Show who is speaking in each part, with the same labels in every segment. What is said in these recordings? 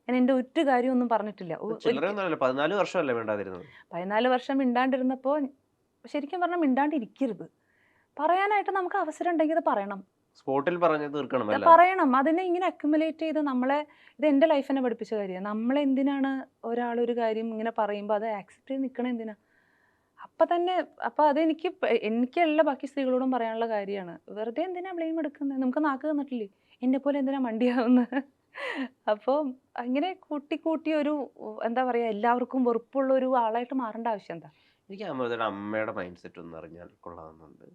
Speaker 1: ഞാൻ എൻ്റെ ഒറ്റ കാര്യം ഒന്നും പറഞ്ഞിട്ടില്ല.
Speaker 2: 14 വർഷമല്ലേ വേണ്ടാതിരുന്നത്.
Speaker 1: 14 വർഷം മിണ്ടാണ്ടിരുന്നപ്പോൾ ശരിക്കും പറഞ്ഞാൽ മിണ്ടാണ്ടിരിക്കരുത്. പറയാനായിട്ട് നമുക്ക് അവസരം ഉണ്ടെങ്കിൽ അത് പറയണം.
Speaker 2: സ്പോട്ടിൽ പറഞ്ഞു തീർക്കണം അല്ലാതെ.
Speaker 1: പറയണം. അതിനെ ഇങ്ങനെ അക്യുമുലേറ്റ് ചെയ്ത് നമ്മളെ ഇത് എൻ്റെ ലൈഫെന്നെ പഠിപ്പിച്ച കാര്യമാണ്. നമ്മളെന്തിനാണ് ഒരാളൊരു കാര്യം ഇങ്ങനെ പറയുമ്പോൾ അത് ആക്സെപ്റ്റ് ചെയ്ത് നിൽക്കണത് എന്തിനാ? അപ്പം തന്നെ അപ്പം അതെനിക്ക് എനിക്കല്ല ബാക്കി സ്ത്രീകളോടും പറയാനുള്ള കാര്യമാണ്. വെറുതെ എന്തിനാ ബ്ലെയിം എടുക്കുന്നത്? നമുക്ക് നാക്ക് തന്നിട്ടില്ലേ? എന്നെപ്പോലെ എന്തിനാ മണ്ടിയാവുന്നത്? അപ്പോൾ അങ്ങനെ കൂട്ടി കൂട്ടി ഒരു എന്താ പറയുക എല്ലാവർക്കും വെറുപ്പുള്ള ഒരു ആളായിട്ട് മാറേണ്ട ആവശ്യം എന്താ?
Speaker 2: എനിക്ക് അമൃതയുടെ അമ്മയുടെ മൈൻഡ് സെറ്റ് ഒന്ന് അറിഞ്ഞാൽ കൊള്ളാമെന്നുണ്ട്.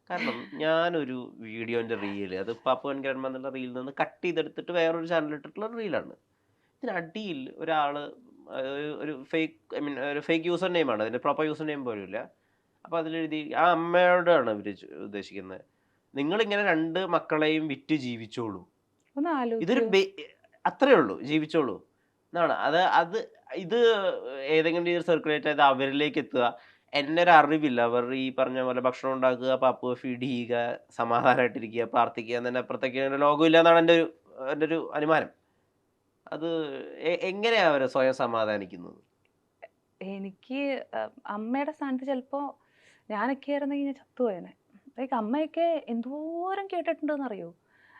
Speaker 2: കാരണം ഞാനൊരു വീഡിയോൻ്റെ റീല് അത് പാപ്പുവൻ ഗ്രാൻഡ്മ എന്നുള്ള റീലിൽ നിന്ന് കട്ട് ചെയ്തെടുത്തിട്ട് വേറൊരു ചാനലിൽ ഇട്ടിട്ടുള്ള റീലാണ്. ഇതിനടിയിൽ ഒരാള് ഒരു ഫേക്ക് ഐ മീൻ ഒരു ഫേക്ക് യൂസർ നെയിമാണ്. അതിന്റെ പ്രോപ്പർ യൂസർ നെയിം പോലുമില്ല. അപ്പോൾ അതിലെഴുതി ആ അമ്മയോടാണ് ഇവര് ഉദ്ദേശിക്കുന്നത്. നിങ്ങളിങ്ങനെ 2 മക്കളെയും വിറ്റ് ജീവിച്ചോളൂ.
Speaker 1: ഒന്ന്
Speaker 2: ഇതൊരു
Speaker 1: ആലോചിക്കൂ.
Speaker 2: അത്രേ ഉള്ളൂ. ജീവിച്ചോളൂ എന്നാണ്. അത് അത് ഇത് ഏതെങ്കിലും രീതിയിൽ സർക്കുലേറ്റ് ചെയ്ത് അവരിലേക്ക് എത്തുക. എന്നെ ഒരു അറിവില്ല. അവർ ഈ പറഞ്ഞ പോലെ ഭക്ഷണം ഉണ്ടാക്കുക, പാപ്പുവ ഫീഡ് ചെയ്യുക, സമാധാനമായിട്ടിരിക്കുക, പ്രാർത്ഥിക്കുക എന്നതിന് അപ്പുറത്തേക്ക് ലോകമില്ല എന്നാണ് എൻ്റെ ഒരു അനുമാനം. അത് എങ്ങനെയാ അവര് സ്വയം സമാധാനിക്കുന്നത്?
Speaker 1: എനിക്ക് അമ്മയുടെ സ്ഥാനത്ത് ചിലപ്പോൾ ഞാനൊക്കെ ആയിരുന്നെങ്കിൽ ഞാൻ ചത്തുപോയേനെ. ലൈക്ക് അമ്മയൊക്കെ എന്തോരം കേട്ടിട്ടുണ്ടെന്നറിയോ?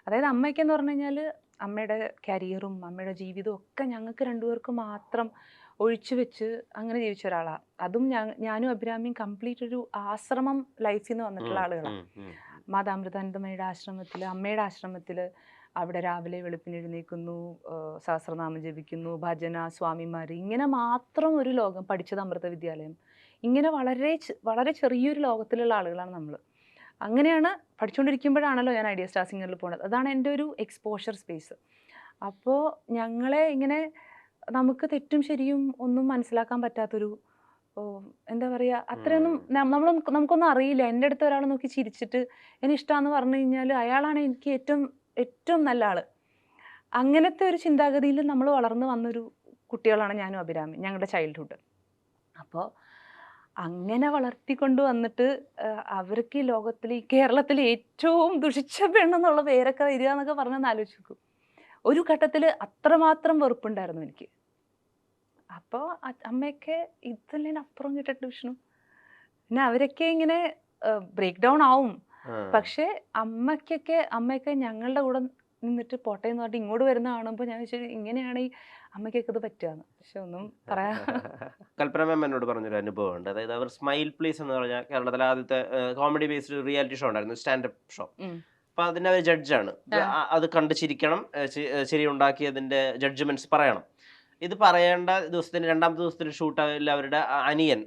Speaker 1: അതായത് അമ്മയൊക്കെ എന്ന് പറഞ്ഞു കഴിഞ്ഞാൽ അമ്മയുടെ കരിയറും അമ്മയുടെ ജീവിതവും ഒക്കെ ഞങ്ങൾക്ക് രണ്ടുപേർക്കും മാത്രം ഒഴിച്ചു വെച്ച് അങ്ങനെ ജീവിച്ച ഒരാളാണ്. അതും ഞാനും അഭിരാമിയും കംപ്ലീറ്റ് ഒരു ആശ്രമം ലൈഫിൽ നിന്ന് വന്നിട്ടുള്ള
Speaker 2: ഉം,
Speaker 1: ആളുകളാണ്.
Speaker 2: ഉം, ഉം.
Speaker 1: മാതാമൃതാനന്ദമയുടെ ആശ്രമത്തിൽ അമ്മയുടെ ആശ്രമത്തിൽ അവിടെ രാവിലെ വെളുപ്പിന് എഴുന്നേൽക്കുന്നു, സഹസ്രനാമം ജപിക്കുന്നു, ഭജന, സ്വാമിമാർ, ഇങ്ങനെ മാത്രം ഒരു ലോകം. പഠിച്ചത് അമൃത വിദ്യാലയം. ഇങ്ങനെ വളരെ ചെറിയൊരു ലോകത്തിലുള്ള ആളുകളാണ് നമ്മൾ. അങ്ങനെയാണ് പഠിച്ചുകൊണ്ടിരിക്കുമ്പോഴാണല്ലോ ഞാൻ ഐഡിയ സ്റ്റാർ സിംഗറിൽ പോകുന്നത്. അതാണ് എൻ്റെ ഒരു എക്സ്പോഷർ സ്പേസ്. അപ്പോൾ ഞങ്ങളെ ഇങ്ങനെ നമുക്ക് തെറ്റും ശരിയും ഒന്നും മനസ്സിലാക്കാൻ പറ്റാത്തൊരു എന്താ പറയുക അത്രയൊന്നും
Speaker 2: ഉം.
Speaker 1: നമുക്കൊന്നും അറിയില്ല. എൻ്റെ അടുത്ത് ഒരാൾ നോക്കി ചിരിച്ചിട്ട് എന്നെ ഇഷ്ടമാണെന്ന് പറഞ്ഞു കഴിഞ്ഞാൽ അയാളാണ് എനിക്ക് ഏറ്റവും ഏറ്റവും നല്ല ആള്. അങ്ങനത്തെ ഒരു ചിന്താഗതിയിൽ നമ്മൾ വളർന്നു വന്നൊരു കുട്ടികളാണ് ഞാനും അഭിരാമി, ഞങ്ങളുടെ ചൈൽഡ്ഹുഡ്. അപ്പോൾ അങ്ങനെ വളർത്തിക്കൊണ്ട് വന്നിട്ട് അവർക്ക് ഈ ലോകത്തിൽ ഈ കേരളത്തിൽ ഏറ്റവും ദുഷിച്ച പെണ്ണെന്നുള്ള പേരൊക്കെ വരിക എന്നൊക്കെ പറഞ്ഞൊന്ന് ആലോചിച്ച് നോക്കും. ഒരു ഘട്ടത്തിൽ അത്രമാത്രം വെറുപ്പുണ്ടായിരുന്നു എനിക്ക്. അപ്പോൾ അമ്മയൊക്കെ ഇതെല്ലാം അപ്പുറം കേട്ടിട്ട് വിഷ്ണു. പിന്നെ അവരൊക്കെ ഇങ്ങനെ ബ്രേക്ക് ഡൗൺ ആവും.
Speaker 2: ആ.
Speaker 1: പക്ഷേ അമ്മയൊക്കെ ഞങ്ങളുടെ കൂടെ നിന്നിട്ട് പോട്ടെ എന്ന് പറഞ്ഞിട്ട് ഇങ്ങോട്ട് വരുന്ന കാണുമ്പോൾ ഞാൻ വിചാരിച്ചു ഇങ്ങനെയാണ് ഈ അമ്മയ്ക്കൊക്കെ ഇത് പറ്റുകയെന്ന്. പക്ഷെ ഒന്നും പറയാ
Speaker 2: കൽപ്പന മാം എന്നോട് പറഞ്ഞൊരു അനുഭവമുണ്ട്. അതായത് അവർ സ്മൈൽ പ്ലീസ് എന്ന് പറഞ്ഞ കേരളത്തിലെ ആദ്യത്തെ കോമഡി ബേസ്ഡ് റിയാലിറ്റി ഷോ ഉണ്ടായിരുന്നു. Standup show.
Speaker 1: ഉം.
Speaker 2: അപ്പൊ അതിന്റെ അവർ ജഡ്ജാണ്.
Speaker 1: ആ.
Speaker 2: അത് കണ്ട് ചിരിക്കണം, ചിരി ഉണ്ടാക്കി അതിന്റെ ജഡ്ജ്മെന്റ്സ് പറയണം. ഇത് പറയേണ്ട ദിവസത്തിന് രണ്ടാമത്തെ ദിവസത്തിന് ഷൂട്ടിൽ അവരുടെ അനിയൻ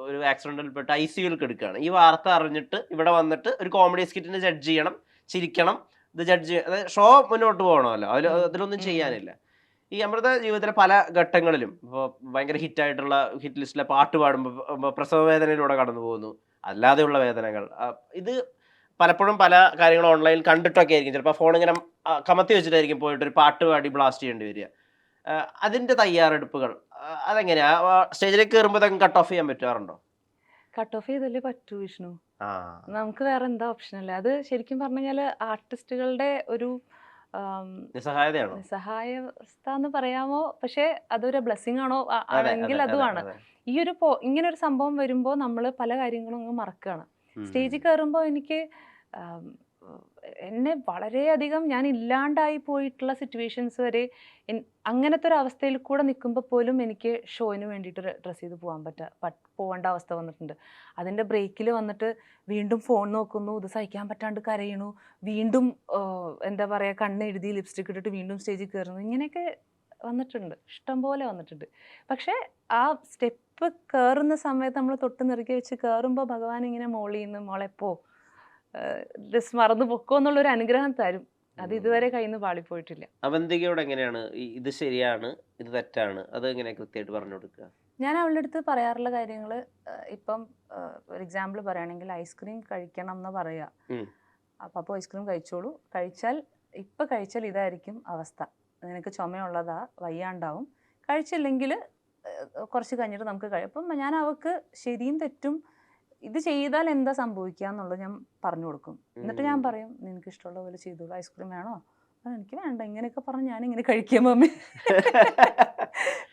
Speaker 2: ഒരു ആക്സിഡന്റിൽപ്പെട്ട് ICUവിൽ കിടക്കുകയാണ്. ഈ വാർത്ത അറിഞ്ഞിട്ട് ഇവിടെ വന്നിട്ട് ഒരു കോമഡി സ്കിറ്റിന് ജഡ്ജ് ചെയ്യണം, ചിരിക്കണം. ഇത് ജഡ്ജ് അതായത് ഷോ മുന്നോട്ട് പോകണമല്ലോ.
Speaker 1: ഉം.
Speaker 2: അതിലൊന്നും
Speaker 1: ഉം.
Speaker 2: ചെയ്യാനില്ല. ഈ അമൃത ജീവിതത്തിലെ പല ഘട്ടങ്ങളിലും ഇപ്പോൾ ഭയങ്കര ഹിറ്റായിട്ടുള്ള ഹിറ്റ് ലിസ്റ്റിലെ പാട്ട് പാടുമ്പോൾ പ്രസവ വേദനയിലൂടെ കടന്നു പോകുന്നു. അല്ലാതെയുള്ള വേദനകൾ. ഇത് പലപ്പോഴും പല കാര്യങ്ങളും ഓൺലൈനിൽ കണ്ടിട്ടൊക്കെ ആയിരിക്കും. ചിലപ്പോൾ ഫോൺ ഇങ്ങനെ കമത്തി വെച്ചിട്ടായിരിക്കും പോയിട്ട് ഒരു പാട്ട് പാടി ബ്ലാസ്റ്റ് ചെയ്യേണ്ടി വരിക. അതിന്റെ തയ്യാറെടുപ്പുകൾ അതെങ്ങനെയാ? സ്റ്റേജിലേക്ക് കയറുമ്പോൾ കട്ട് ഓഫ് ചെയ്യാൻ പറ്റാറുണ്ടോ?
Speaker 1: കട്ട് ഓഫ് ചെയ്തല്ലേ പറ്റൂ വിഷ്ണു.
Speaker 2: ആ.
Speaker 1: നമുക്ക് വേറെ എന്താ ഓപ്ഷനല്ല. അത് ശരിക്കും പറഞ്ഞു കഴിഞ്ഞാൽ ആർട്ടിസ്റ്റുകളുടെ ഒരു
Speaker 2: നിസ്സഹായതയാണോ?
Speaker 1: നിസ്സഹായാവസ്ഥ എന്ന് പറയാമോ? പക്ഷേ അതൊരു ബ്ലെസ്സിങ് ആണോ
Speaker 2: അതെ,
Speaker 1: ആണെങ്കിൽ
Speaker 2: അതെ, അതെ,
Speaker 1: അതുമാണ്.
Speaker 2: അതെ.
Speaker 1: ഈ ഒരു ഇങ്ങനെ ഒരു സംഭവം വരുമ്പോൾ നമ്മൾ പല കാര്യങ്ങളും അങ്ങ് മറക്കുകയാണ്.
Speaker 2: ഉം.
Speaker 1: സ്റ്റേജിൽ കയറുമ്പോൾ എനിക്ക് ആം, എന്നെ വളരെയധികം ഞാൻ ഇല്ലാണ്ടായി പോയിട്ടുള്ള സിറ്റുവേഷൻസ് വരെ അങ്ങനത്തെ ഒരു അവസ്ഥയിൽ കൂടെ നിൽക്കുമ്പോൾ പോലും എനിക്ക് ഷോയിന് വേണ്ടിയിട്ട് ഡ്രസ്സ് ചെയ്ത് പോകേണ്ട അവസ്ഥ വന്നിട്ടുണ്ട്. അതിൻ്റെ ബ്രേക്കിൽ വന്നിട്ട് വീണ്ടും ഫോൺ നോക്കുന്നു, ഇത് സഹിക്കാൻ പറ്റാണ്ട് കരയണു, വീണ്ടും എന്താ പറയുക കണ്ണെഴുതി ലിപ്സ്റ്റിക് ഇട്ടിട്ട് വീണ്ടും സ്റ്റേജിൽ കയറുന്നു, ഇങ്ങനെയൊക്കെ വന്നിട്ടുണ്ട്, ഇഷ്ടം പോലെ വന്നിട്ടുണ്ട്. പക്ഷേ ആ സ്റ്റെപ്പ് കയറുന്ന സമയത്ത് നമ്മൾ തൊട്ട് നിറുക്കി വെച്ച് കയറുമ്പോൾ ഭഗവാൻ ഇങ്ങനെ മോളിൽ നിന്ന് മോളെപ്പോ ഡ്രസ് മറന്നു പൊക്കോ എന്നുള്ളൊരു അനുഗ്രഹം തരും. അത് ഇതുവരെ കയ്യിൽ നിന്ന് പാളിപ്പോയിട്ടില്ല.
Speaker 2: അവന്തികയോട് എങ്ങനെയാണ് ഇത് ശരിയാണ്, ഇത് തെറ്റാണ്, അത് എങ്ങനെ കൃത്യമായിട്ട് പറഞ്ഞു കൊടുക്കുക?
Speaker 1: ഞാൻ അവളുടെ അടുത്ത് പറയാറുള്ള കാര്യങ്ങൾ ഇപ്പം ഒരു എക്സാമ്പിൾ പറയുകയാണെങ്കിൽ ഐസ്ക്രീം കഴിക്കണം എന്ന് പറയുക.
Speaker 2: ഉം.
Speaker 1: അപ്പോൾ ഐസ്ക്രീം കഴിച്ചോളൂ, ഇപ്പം കഴിച്ചാൽ ഇതായിരിക്കും അവസ്ഥ, നിനക്ക് ചുമയുള്ളതാ, വയ്യാണ്ടാവും, കഴിച്ചില്ലെങ്കിൽ കുറച്ച് കഴിഞ്ഞിട്ട് നമുക്ക് അപ്പം ഞാൻ അവൾക്ക് ശരിയും തെറ്റും ഇത് ചെയ്താൽ എന്താ സംഭവിക്കുക എന്നുള്ളത് ഞാൻ പറഞ്ഞു കൊടുക്കും. എന്നിട്ട് ഞാൻ പറയും നിനക്ക് ഇഷ്ടമുള്ള പോലെ ചെയ്തോളൂ, ഐസ്ക്രീം വേണോ എനിക്ക് വേണ്ട ഇങ്ങനെയൊക്കെ പറഞ്ഞ് ഞാനിങ്ങനെ കഴിക്കാം മമ്മി.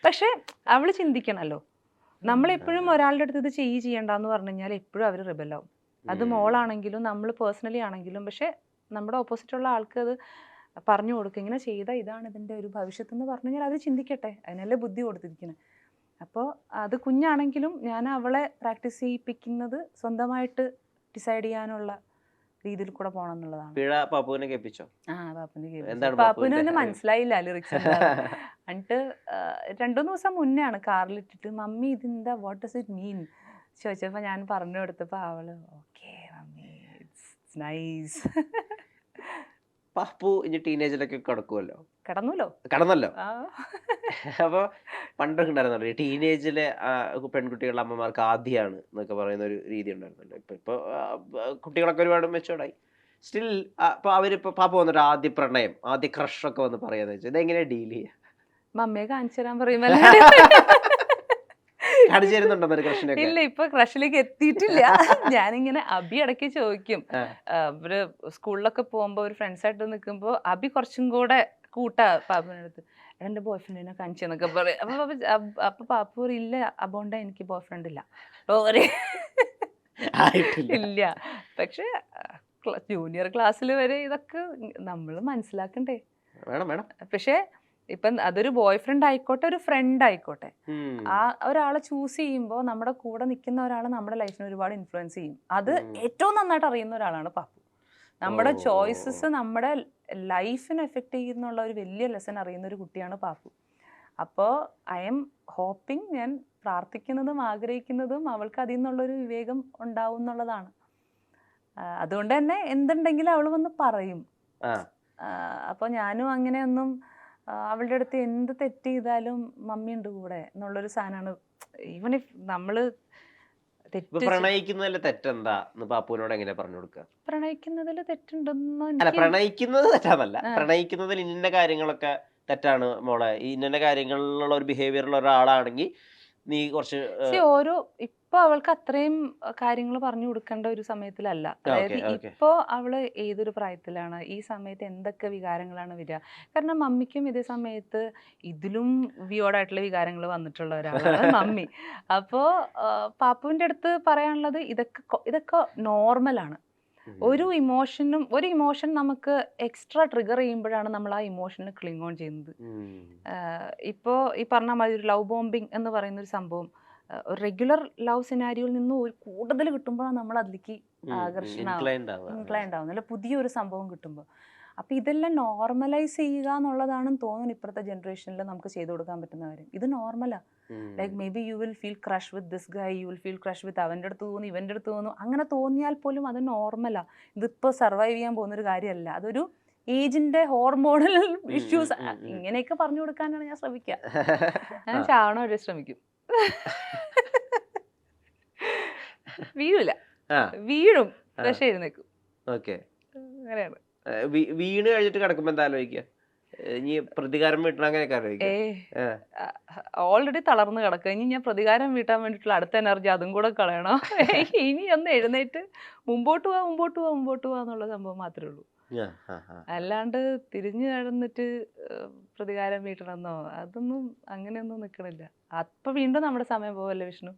Speaker 1: പക്ഷെ അവള് ചിന്തിക്കണല്ലോ, നമ്മളെപ്പോഴും ഒരാളുടെ അടുത്ത് ഇത് ചെയ്യണ്ടെന്ന് പറഞ്ഞു കഴിഞ്ഞാൽ എപ്പോഴും അവർ റിബലാവും. അത് മോളാണെങ്കിലും നമ്മൾ പേഴ്സണലി ആണെങ്കിലും. പക്ഷെ നമ്മുടെ ഓപ്പോസിറ്റുള്ള ആൾക്ക് അത് പറഞ്ഞു കൊടുക്കുക, ഇങ്ങനെ ചെയ്താൽ ഇതാണ് ഇതിൻ്റെ ഒരു ഭവിഷ്യത്ത് എന്ന് പറഞ്ഞു കഴിഞ്ഞാൽ അത് ചിന്തിക്കട്ടെ, അതിനല്ലേ ബുദ്ധി കൊടുത്തിരിക്കുന്നത്. അപ്പോൾ അത് കുഞ്ഞാണെങ്കിലും ഞാൻ അവളെ പ്രാക്ടീസ് ചെയ്യിപ്പിക്കുന്നത് സ്വന്തമായിട്ട് ഡിസൈഡ് ചെയ്യാനുള്ള രീതിയിൽ കൂടെ പോകണം എന്നുള്ളതാണ്.
Speaker 2: പിഴ പാപ്പുവിനെ കേൾപ്പിച്ചോ?
Speaker 1: ആ പാപ്പുവിന്
Speaker 2: എന്താണ്
Speaker 1: പാപ്പുവിന്
Speaker 2: പാപ്പുവിന്റെ
Speaker 1: ഒന്നും മനസ്സിലായില്ല ലിറിക്സ് എന്താന്ന്. എന്നിട്ട് 2-3 ദിവസം മുന്നേ ആണ് കാറിലിട്ടിട്ട് മമ്മി ഇതെന്താ വാട്ട് ഡസ് ഇറ്റ് മീൻ ചോദിച്ചപ്പോൾ ഞാൻ പറഞ്ഞു കൊടുത്തപ്പോൾ അവള് okay mummy it's nice.
Speaker 2: Pappu ഇനി ടീനേജിലൊക്കെ കടക്കുമല്ലോ,
Speaker 1: കിടന്നല്ലോ.
Speaker 2: കടന്നല്ലോ. അപ്പോൾ പണ്ടൊക്കെ ഉണ്ടായിരുന്നല്ലോ ഈ ടീനേജിലെ പെൺകുട്ടികളുടെ അമ്മമാർക്ക് ആദ്യമാണ് എന്നൊക്കെ പറയുന്ന ഒരു രീതി ഉണ്ടായിരുന്നല്ലോ. ഇപ്പോൾ കുട്ടികളൊക്കെ ഒരുപാട് മെച്ചോർഡായി. സ്റ്റിൽ അപ്പോൾ അവരിപ്പോൾ പാപ്പ വന്നിട്ട് ആദ്യ പ്രണയം, ആദ്യ ക്രഷൊക്കെ വന്ന് പറയാന്ന് വെച്ചാൽ ഇതെങ്ങനെ ഡീൽ ചെയ്യുക?
Speaker 1: മമ്മിയെ കാണിച്ചു തരാൻ പറയുമ്പോൾ
Speaker 2: കാണിച്ചു തരുന്നുണ്ടോ ക്രഷിനൊക്കെ?
Speaker 1: ഇല്ല, ഇപ്പൊ ക്രഷിലേക്ക് എത്തിയിട്ടില്ല. ഞാനിങ്ങനെ അബി ഇടയ്ക്ക് ചോദിക്കും, ഇവര് സ്കൂളിലൊക്കെ പോകുമ്പോ ഒരു ഫ്രണ്ട്സായിട്ട് നിൽക്കുമ്പോ അബി കുറച്ചും കൂടെ കൂട്ടാ പാപ്പുവിൻ്റെ അടുത്ത്, എൻ്റെ ബോയ് ഫ്രണ്ടിനെ കാണിച്ചെന്നൊക്കെ പറയും. അപ്പൊ പാപ്പു പറയും ഇല്ല അബോണ്ട എനിക്ക് ബോയ് ഫ്രണ്ട് ഇല്ല ഇല്ല. പക്ഷെ ജൂനിയർ ക്ലാസ്സിൽ വരെ ഇതൊക്കെ നമ്മൾ മനസ്സിലാക്കണ്ടേ.
Speaker 2: വേണം വേണം.
Speaker 1: പക്ഷെ ഇപ്പം അതൊരു ബോയ് ഫ്രണ്ട് ആയിക്കോട്ടെ ഒരു ഫ്രണ്ട് ആയിക്കോട്ടെ, ആ ഒരാളെ ചൂസ് ചെയ്യുമ്പോൾ നമ്മുടെ കൂടെ നിൽക്കുന്ന ഒരാൾ നമ്മുടെ ലൈഫിനെ ഒരുപാട് ഇൻഫ്ലുവൻസ് ചെയ്യും. അത് ഏറ്റവും നന്നായിട്ട് അറിയുന്ന ഒരാളാണ് പാപ്പു. നമ്മുടെ ചോയ്സസ് നമ്മുടെ ലൈഫിനെ എഫക്റ്റ് ചെയ്യുന്നുള്ള ഒരു വലിയ ലെസൺ അറിയുന്ന ഒരു കുട്ടിയാണ് പാപ്പു. അപ്പോൾ ഐ എം ഹോപ്പിംഗ്, ഞാൻ പ്രാർത്ഥിക്കുന്നതും ആഗ്രഹിക്കുന്നതും അവൾക്ക് അതിൽ നിന്നുള്ളൊരു വിവേകം ഉണ്ടാവും എന്നുള്ളതാണ്. അതുകൊണ്ട് തന്നെ എന്തുണ്ടെങ്കിലും അവൾ വന്ന് പറയും. അപ്പോൾ ഞാനും അങ്ങനെയൊന്നും അവളുടെ അടുത്ത് എന്ത് തെറ്റ് ചെയ്താലും മമ്മി ഉണ്ട് കൂടെ എന്നുള്ളൊരു സാധനമാണ്. ഈവൻ ഇഫ് നമ്മള്
Speaker 2: പ്രണയിക്കുന്നതിൽ തെറ്റെന്താ പാപ്പുവിനോട് എങ്ങനെ പറഞ്ഞു കൊടുക്കുക?
Speaker 1: പ്രണയിക്കുന്നതിൽ തെറ്റുണ്ടെന്ന്
Speaker 2: അല്ല, പ്രണയിക്കുന്നത് തെറ്റാന്നല്ല, പ്രണയിക്കുന്നതിൽ ഇന്ന കാര്യങ്ങളൊക്കെ തെറ്റാണ് മോളെ, ഈ ഇന്ന കാര്യങ്ങളിലുള്ള ഒരു ബിഹേവിയറുള്ള ഒരാളാണെങ്കിൽ നീ കുറച്ച്
Speaker 1: ഓരോ ഇപ്പൊ അവൾക്ക് അത്രയും കാര്യങ്ങൾ പറഞ്ഞു കൊടുക്കേണ്ട ഒരു സമയത്തിലല്ല. അതായത് ഇപ്പോ അവള് ഏതൊരു പ്രായത്തിലാണ്, ഈ സമയത്ത് എന്തൊക്കെ വികാരങ്ങളാണ് വരിക. കാരണം മമ്മിക്കും ഇതേ സമയത്ത് ഇതിലും വിയോടായിട്ടുള്ള വികാരങ്ങൾ വന്നിട്ടുള്ള ഒരാളാണ് മമ്മി. അപ്പോൾ പാപ്പുവിൻ്റെ അടുത്ത് പറയാനുള്ളത് ഇതൊക്കെ നോർമലാണ്. ഒരു ഇമോഷൻ നമുക്ക് എക്സ്ട്രാ ട്രിഗർ ചെയ്യുമ്പോഴാണ് നമ്മൾ ആ ഇമോഷന് ക്ലിങ് ഓൺ ചെയ്യുന്നത്. ഇപ്പോൾ ഈ പറഞ്ഞ മാതിരി ഒരു ലവ് ബോംബിങ് എന്ന് പറയുന്ന ഒരു സംഭവം റെഗുലർ ലവ് സിനാരിയോയിൽ നിന്ന് കൂടുതൽ കിട്ടുമ്പോഴാണ് നമ്മൾ അതിലേക്ക് ഇൻക്ലൈൻഡ് ആവുന്നത്, അല്ല പുതിയൊരു സംഭവം കിട്ടുമ്പോൾ. അപ്പോൾ ഇതെല്ലാം നോർമലൈസ് ചെയ്യുക എന്നുള്ളതാണെന്ന് തോന്നുന്നു ഇപ്പോഴത്തെ ജനറേഷനിൽ നമുക്ക് ചെയ്തു കൊടുക്കാൻ പറ്റുന്ന കാര്യം. ഇത് നോർമലാണ്. Like maybe you will feel crush with this guy, you will feel crush with അവൻ്റെ അടുത്ത് തോന്നുന്നു, ഇവൻ്റെ അടുത്ത് തോന്നുന്നു. അങ്ങനെ തോന്നിയാൽ പോലും അത് നോർമലാണ്. ഇതിപ്പോൾ സർവൈവ് ചെയ്യാൻ പോകുന്നൊരു കാര്യമല്ല. അതൊരു ഏജിൻ്റെ ഹോർമോണൽ ഇഷ്യൂസ്. ഇങ്ങനെയൊക്കെ പറഞ്ഞു കൊടുക്കാനാണ് ഞാൻ ശ്രമിക്കുക. ഞാൻ ചാവണം വരെ ശ്രമിക്കും. വീഴില്ല, വീഴും പക്ഷെ എഴുന്നേക്കും. അങ്ങനെയാണ്.
Speaker 2: വീണ് കഴിഞ്ഞിട്ട് കിടക്കുമ്പോ എന്താ ആലോചിക്കുക? ഇനി പ്രതികാരം വീട്ടണം അങ്ങനെയൊക്കെ ആലോചിക്കുക?
Speaker 1: ഓൾറെഡി തളർന്ന് കിടക്കുക, ഇനി ഞാൻ പ്രതികാരം വീട്ടാൻ വേണ്ടിയിട്ടുള്ള അടുത്ത എനർജി അതും കൂടെ കളയണോ? ഇനി ഒന്ന് എഴുന്നേറ്റ് മുമ്പോട്ട് പോവാ എന്നുള്ള സംഭവം മാത്രമേ ഉള്ളൂ. അല്ലാണ്ട് തിരിഞ്ഞു നടന്നിട്ട് പ്രതികാരം വീട്ടണമെന്നോ അതൊന്നും അങ്ങനെയൊന്നും നിൽക്കണില്ല. അപ്പൊ വീണ്ടും നമ്മുടെ സമയം പോവല്ലേ വിഷ്ണു?